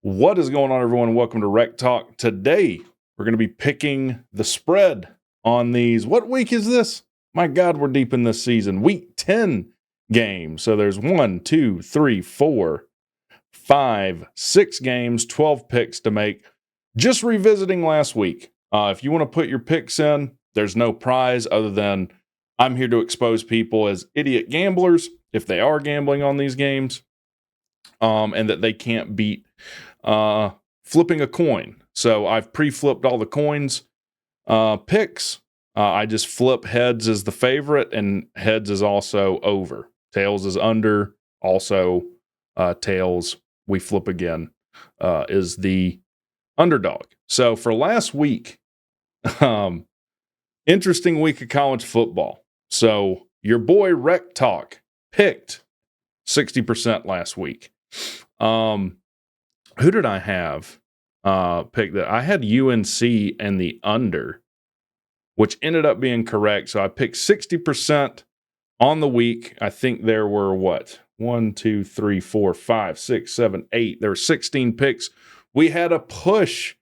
What is going on, everyone? Welcome to WreckTalk. Today, we're going to be picking the spread on these. What week is this? My God, we're deep in this season. Week 10 game. So there's 1, 2, 3, 4, 5, 6 games, 12 picks to make. Just revisiting last week. If you want to put your picks in, there's no prize other than I'm here to expose people as idiot gamblers if they are gambling on these games, and that they can't beat flipping a coin. So I've pre-flipped all the coins picks. I just flip heads as the favorite, and heads is also over. Tails is under. Also, tails, we flip again, is the underdog. So for last week, interesting week of college football. So your boy WreckTalk picked 60% last week. Who did I have pick that? I had UNC and the under, which ended up being correct. So I picked 60% on the week. I think there were 1, 2, 3, 4, 5, 6, 7, 8. There were 16 picks. We had a push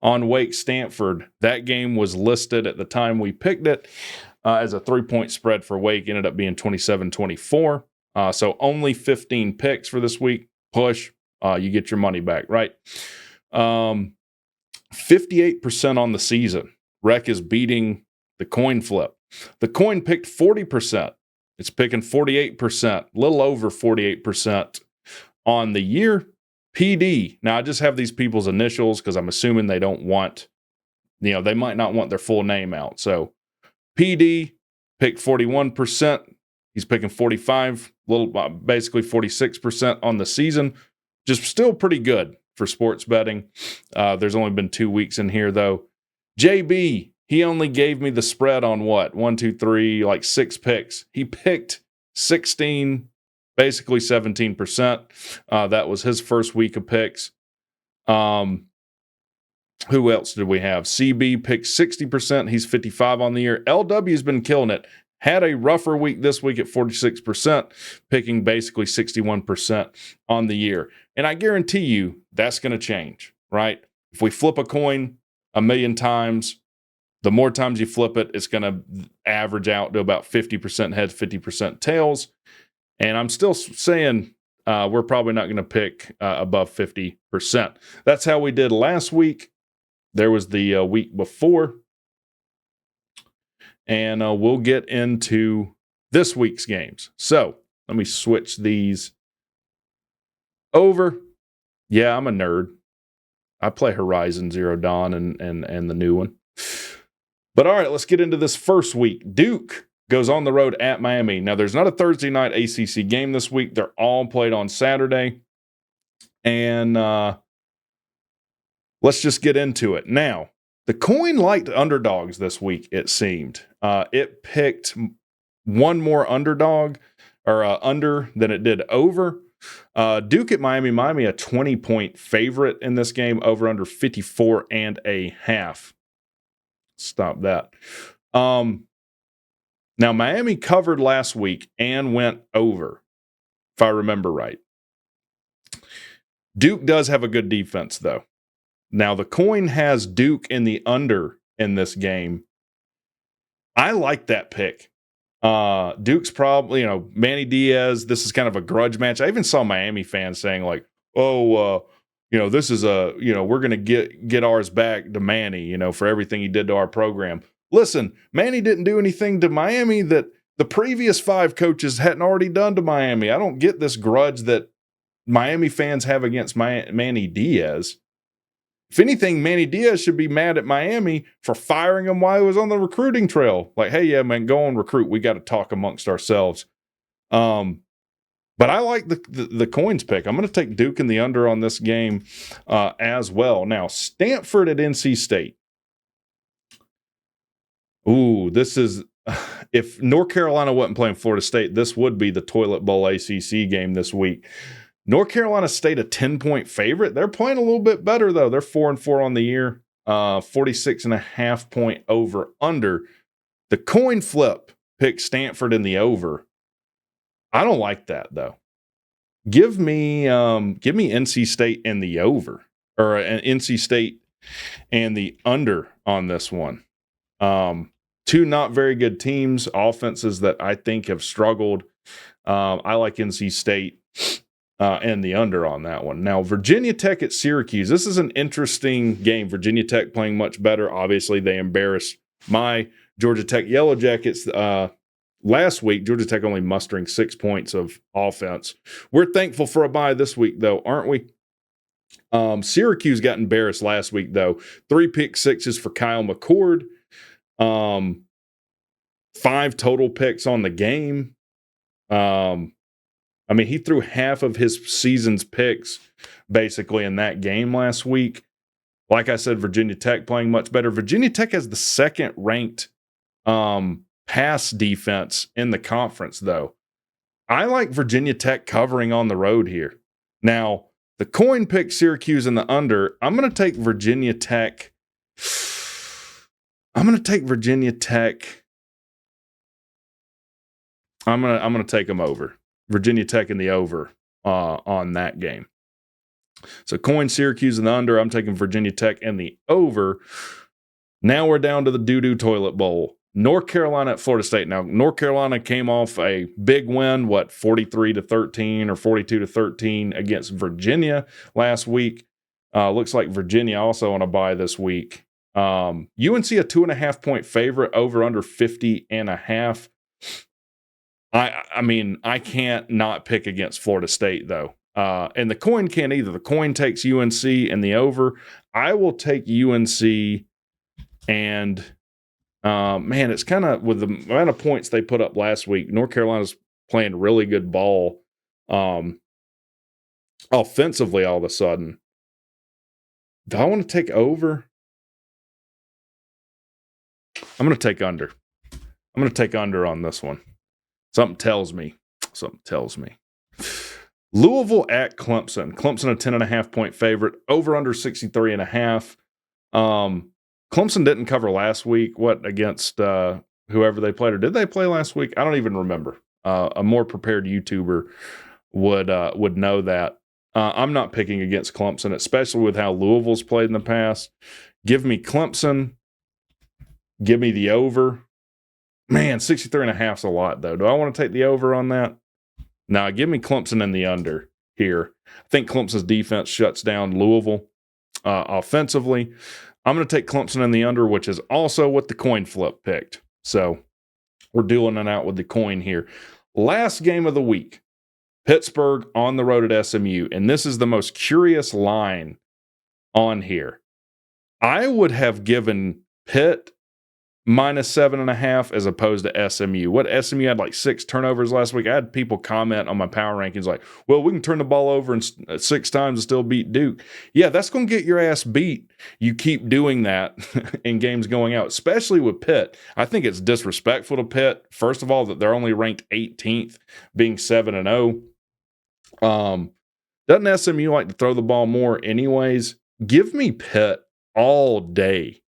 on Wake Stanford. That game was listed at the time we picked it as a 3-point spread for Wake. Ended up being 27-24. So only 15 picks for this week. Push. You get your money back, right? 58% on the season. Rec is beating the coin flip. The coin picked 40%. It's picking 48%, a little over 48% on the year. PD. Now, I just have these people's initials because I'm assuming they don't want, they might not want their full name out. So PD picked 41%. He's picking 45, basically 46% on the season. Just still pretty good for sports betting. There's only been 2 weeks in here, though. JB, he only gave me the spread on 1, 2, 3, 6 picks. He picked 16, basically 17%. That was his first week of picks. Who else did we have? CB picked 60%. He's 55 on the year. LW's been killing it. Had a rougher week this week at 46%, picking basically 61% on the year. And I guarantee you that's going to change, right? If we flip a coin 1,000,000 times, the more times you flip it, it's going to average out to about 50% heads, 50% tails. And I'm still saying we're probably not going to pick above 50%. That's how we did last week. There was the week before. And we'll get into this week's games. So let me switch these over. Yeah, I'm a nerd. I play Horizon Zero Dawn and the new one. But all right, let's get into this first week. Duke goes on the road at Miami. Now, there's not a Thursday night ACC game this week. They're all played on Saturday. And let's just get into it. Now, the coin liked underdogs this week, it seemed. It picked one more underdog or under than it did over. Duke at Miami. Miami a 20-point favorite in this game, over under 54.5. Stop that. Now, Miami covered last week and went over, if I remember right. Duke does have a good defense, though. Now, the coin has Duke in the under in this game. I like that pick. Duke's probably, Manny Diaz, this is kind of a grudge match. I even saw Miami fans saying this is we're going to get ours back to Manny, for everything he did to our program. Listen, Manny didn't do anything to Miami that the previous 5 coaches hadn't already done to Miami. I don't get this grudge that Miami fans have against Manny Diaz. If anything, Manny Diaz should be mad at Miami for firing him while he was on the recruiting trail. Like, hey, yeah, man, go on recruit. We got to talk amongst ourselves. But I like the coins pick. I'm going to take Duke in the under on this game as well. Now, Stanford at NC State. Ooh, this is if North Carolina wasn't playing Florida State, this would be the toilet bowl ACC game this week. North Carolina State a 10-point favorite. They're playing a little bit better, though. They're 4-4 on the year, 46.5-point over under. The coin flip picked Stanford in the over. I don't like that, though. Give me NC State in the over. or an NC State and the under on this one. Two not very good teams, offenses that I think have struggled. I like NC State and the under on that one. Now, Virginia Tech at Syracuse. This is an interesting game. Virginia Tech playing much better. Obviously, they embarrassed my Georgia Tech Yellow Jackets last week. Georgia Tech only mustering 6 points of offense. We're thankful for a bye this week, though, aren't we? Syracuse got embarrassed last week, though. 3 pick sixes for Kyle McCord. 5 total picks on the game. I mean, he threw half of his season's picks basically in that game last week. Like I said, Virginia Tech playing much better. Virginia Tech has the second ranked pass defense in the conference, though. I like Virginia Tech covering on the road here. Now, the coin picked Syracuse in the under. I'm going to take Virginia Tech. I'm going to take them over. Virginia Tech in the over on that game. So coin Syracuse in the under. I'm taking Virginia Tech in the over. Now we're down to the doo-doo toilet bowl. North Carolina at Florida State. Now, North Carolina came off a big win, 43-13 or 42-13 against Virginia last week. Looks like Virginia also on a bye this week. UNC a 2.5-point favorite, over under 50.5. I mean, I can't not pick against Florida State, though. And the coin can't either. The coin takes UNC and the over. I will take UNC and, man, it's kind of with the amount of points they put up last week, North Carolina's playing really good ball offensively all of a sudden. Do I want to take over? I'm going to take under. I'm going to take under on this one. Something tells me. Louisville at Clemson. Clemson a 10.5-point favorite. Over under 63.5. Clemson didn't cover last week. Against whoever they played, or did they play last week? I don't even remember. A more prepared YouTuber would know that. I'm not picking against Clemson, especially with how Louisville's played in the past. Give me Clemson. Give me the over. Man, 63.5 is a lot, though. Do I want to take the over on that? No, give me Clemson in the under here. I think Clemson's defense shuts down Louisville offensively. I'm going to take Clemson in the under, which is also what the coin flip picked. So we're dueling it out with the coin here. Last game of the week, Pittsburgh on the road at SMU. And this is the most curious line on here. I would have given Pitt -7.5 as opposed to SMU. SMU had like 6 turnovers last week. I had people comment on my power rankings like, well, we can turn the ball over 6 times and still beat Duke. Yeah, that's going to get your ass beat. You keep doing that in games going out, especially with Pitt. I think it's disrespectful to Pitt. First of all, that they're only ranked 18th, being 7-0. Doesn't SMU like to throw the ball more anyways? Give me Pitt all day.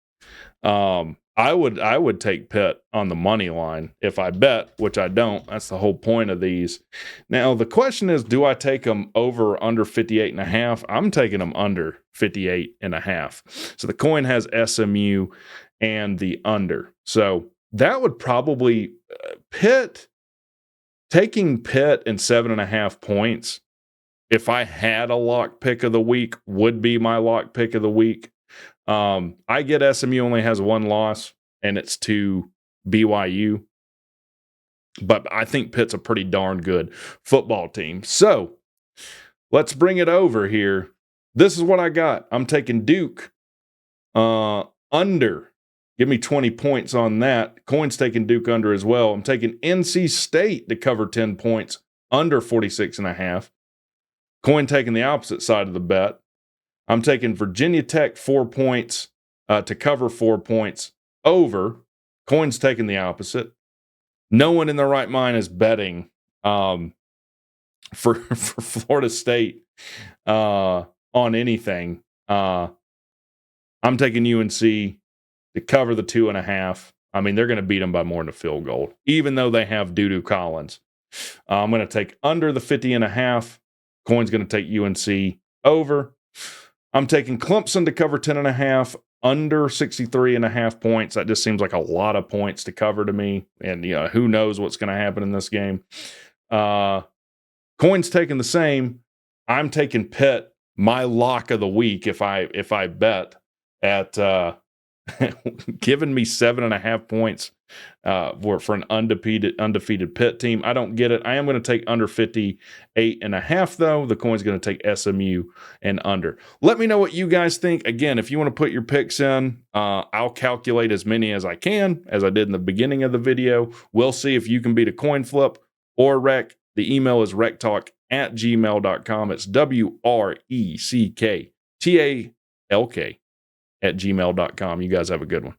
I would take Pitt on the money line if I bet, which I don't. That's the whole point of these. Now, the question is, do I take them over or under 58.5? I'm taking them under 58.5. So the coin has SMU and the under. So that would probably taking Pitt and 7.5 points, if I had a lock pick of the week, would be my lock pick of the week. I get SMU only has 1 loss, and it's to BYU. But I think Pitt's a pretty darn good football team. So let's bring it over here. This is what I got. I'm taking Duke under. Give me 20 points on that. Coin's taking Duke under as well. I'm taking NC State to cover 10 points under 46.5. Coin taking the opposite side of the bet. I'm taking Virginia Tech 4 points to cover 4 points over. Coin's taking the opposite. No one in their right mind is betting for Florida State on anything. I'm taking UNC to cover the 2.5. I mean, they're going to beat them by more than a field goal, even though they have Doo-Doo Collins. I'm going to take under the 50.5. Coin's going to take UNC over. I'm taking Clemson to cover 10.5, under 63.5 points. That just seems like a lot of points to cover to me. And who knows what's going to happen in this game. Coin's taking the same. I'm taking Pitt, my lock of the week, if I bet at giving me 7.5 points for an undefeated Pitt team. I don't get it. I am going to take under 58.5 though. The Coin's going to take SMU and under. Let me know what you guys think. Again, if you want to put your picks in, I'll calculate as many as I can, as I did in the beginning of the video. We'll see if you can beat a coin flip or wreck. The email is wrecktalk@gmail.com. It's WRECKTALK @gmail.com. You guys have a good one.